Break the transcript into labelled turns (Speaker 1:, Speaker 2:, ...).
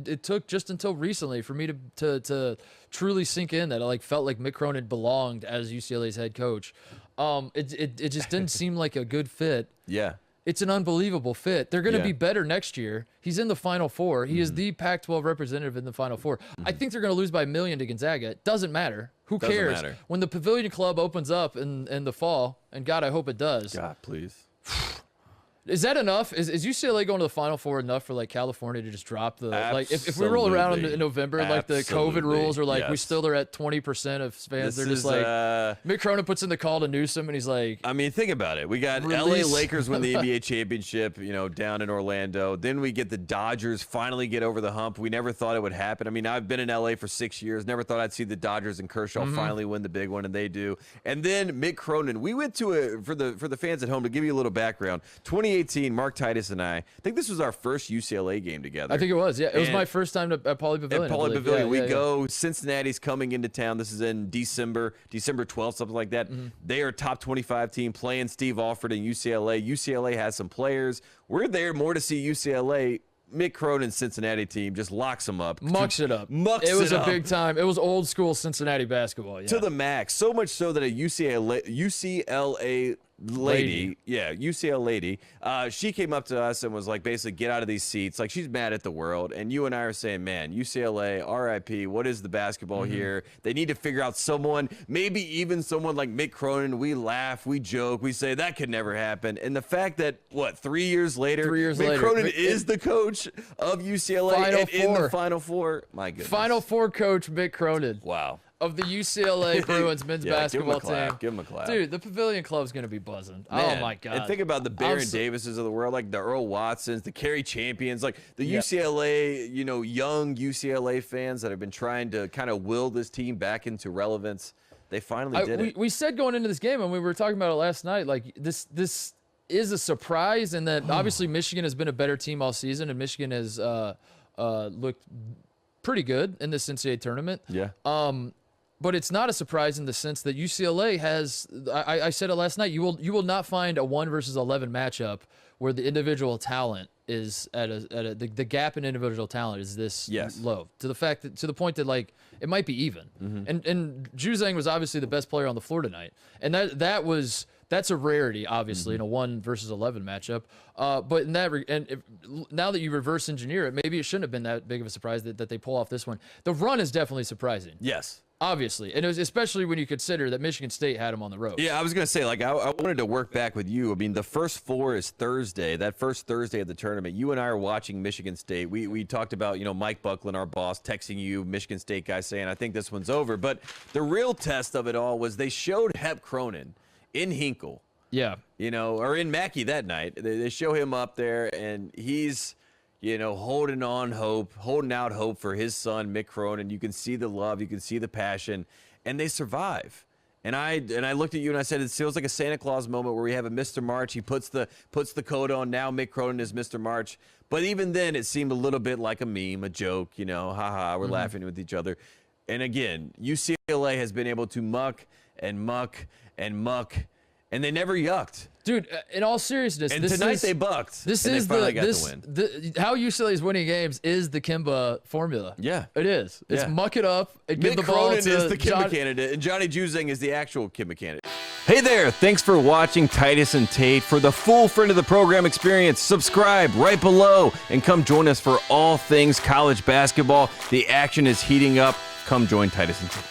Speaker 1: It took just until recently for me to truly sink in that I felt like Mick Cronin belonged as UCLA's head coach. It just didn't seem like a good fit.
Speaker 2: Yeah.
Speaker 1: It's an unbelievable fit. They're going to be better next year. He's in the Final Four. He is the Pac-12 representative in the Final Four. I think they're going to lose by 1 million to Gonzaga. It doesn't matter. Who cares?
Speaker 2: Doesn't matter.
Speaker 1: When the Pavilion Club opens up in the fall, and God, I hope it does.
Speaker 2: God, please.
Speaker 1: Is that enough? Is UCLA going to the Final Four enough for California to just drop the if we roll around in November the COVID rules are we still are at 20% of fans, they're just Mick Cronin puts in the call to Newsom and he's like,
Speaker 2: I mean, think about it. We got LA Lakers win the NBA championship, down in Orlando. Then we get the Dodgers finally get over the hump. We never thought it would happen. I mean, I've been in LA for 6 years. Never thought I'd see the Dodgers and Kershaw finally win the big one, and they do. And then Mick Cronin. We went to for the fans at home, to give you a little background. 2018, Mark Titus and I think this was our first UCLA game together.
Speaker 1: I think it was. Yeah, it was my first time at Pauley Pavilion.
Speaker 2: At Pauley Pavilion, we go. Cincinnati's coming into town. This is in December 12th, something like that. They are a top 25 team playing Steve Alford in UCLA. UCLA has some players. We're there more to see UCLA. Mick Cronin's Cincinnati team just locks them up.
Speaker 1: Mucks it up. It was a big time. It was old school Cincinnati basketball. Yeah.
Speaker 2: To the max. So much so that a UCLA lady, UCLA lady, she came up to us and was like, basically, get out of these seats. Like, she's mad at the world. And you and I are saying, man, UCLA, RIP, what is the basketball here? They need to figure out someone, maybe even someone like Mick Cronin. We laugh, we joke, we say that could never happen. And the fact that, 3 years later, Mick Cronin is the coach of UCLA in the Final Four. My goodness.
Speaker 1: Final Four coach Mick Cronin.
Speaker 2: Wow.
Speaker 1: Of the UCLA Bruins men's basketball team.
Speaker 2: Give him a clap.
Speaker 1: Dude, the Pavilion Club's going to be buzzing.
Speaker 2: Man.
Speaker 1: Oh, my God.
Speaker 2: And think about the Baron Davises of the world, like the Earl Watsons, the Kerry Champions, like the UCLA, young UCLA fans that have been trying to kind of will this team back into relevance. They finally did it.
Speaker 1: We said going into this game, and we were talking about it last night, this is a surprise in that obviously Michigan has been a better team all season, and Michigan has looked pretty good in this NCAA tournament.
Speaker 2: Yeah.
Speaker 1: But it's not a surprise in the sense that UCLA has. I said it last night. You will not find a 1 versus 11 matchup where the individual talent is the gap in individual talent is this low, to the point that it might be even. And Juzang was obviously the best player on the floor tonight, and that's a rarity, obviously, in a 1 versus 11 matchup. But in that, now that you reverse engineer it, maybe it shouldn't have been that big of a surprise that they pull off this one. The run is definitely surprising.
Speaker 2: Yes.
Speaker 1: Obviously, and it was especially when you consider that Michigan State had them on the ropes.
Speaker 2: Yeah, I was going to say, I wanted to work back with you. I mean, the first 4 is Thursday, that first Thursday of the tournament. You and I are watching Michigan State. We talked about, Mike Buckland, our boss, texting you, Michigan State guy, saying, I think this one's over. But the real test of it all was they showed Hep Cronin in Hinkle.
Speaker 1: Yeah.
Speaker 2: Or in Mackey that night. They show him up there, and he's holding out hope for his son, Mick Cronin. You can see the love, you can see the passion, and they survive. And I looked at you and I said, it feels like a Santa Claus moment where we have a Mr. March. He puts the coat on. Now Mick Cronin is Mr. March. But even then, it seemed a little bit like a meme, a joke. Haha, we're laughing with each other. And again, UCLA has been able to muck and muck and muck, and they never yucked.
Speaker 1: Dude, in all seriousness,
Speaker 2: and tonight they bucked.
Speaker 1: This
Speaker 2: and
Speaker 1: is
Speaker 2: they got the win.
Speaker 1: How UCLA is winning games is the Kimba formula.
Speaker 2: Yeah,
Speaker 1: it is. It's muck it up and give the
Speaker 2: Mick
Speaker 1: ball to
Speaker 2: Cronin is the Kimba candidate, and Johnny Juzang is the actual Kimba candidate. Hey there, thanks for watching Titus and Tate. For the full friend of the program experience, subscribe right below and come join us for all things college basketball. The action is heating up. Come join Titus and Tate.